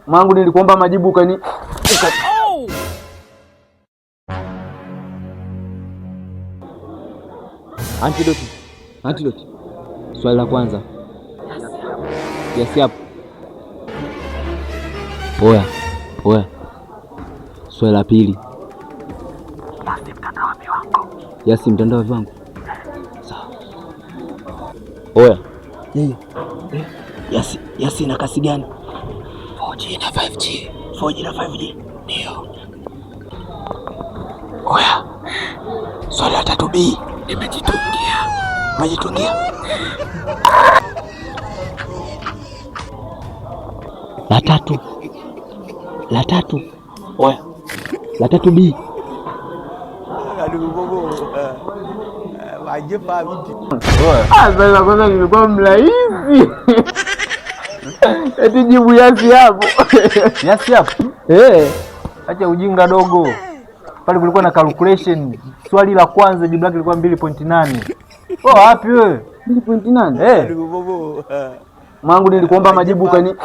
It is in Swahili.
Mwanangu nilikuomba majibu ukani. Antidote. Swali la kwanza. Yes hapo. Oya. Swali la pili. Yasi mtandao wa viwango. Sawa. Oya. Yasi na kasi gani? 4G na 5G. 4G na 5G. Ndio. Oya. Swali la 3B. Umejitungia. La tatu. Oya. La 3B. Sasa kwanza nilikuwa mrahisi. Eti jibu yasi hapo. Yasi hapo? Acha ujinga dogo. Pale kulikuwa na calculation. Swali la kwanza jibu lake lilikuwa 2.8. Wapi wewe? 2.8? Mwanangu nilikuomba majibu ukani.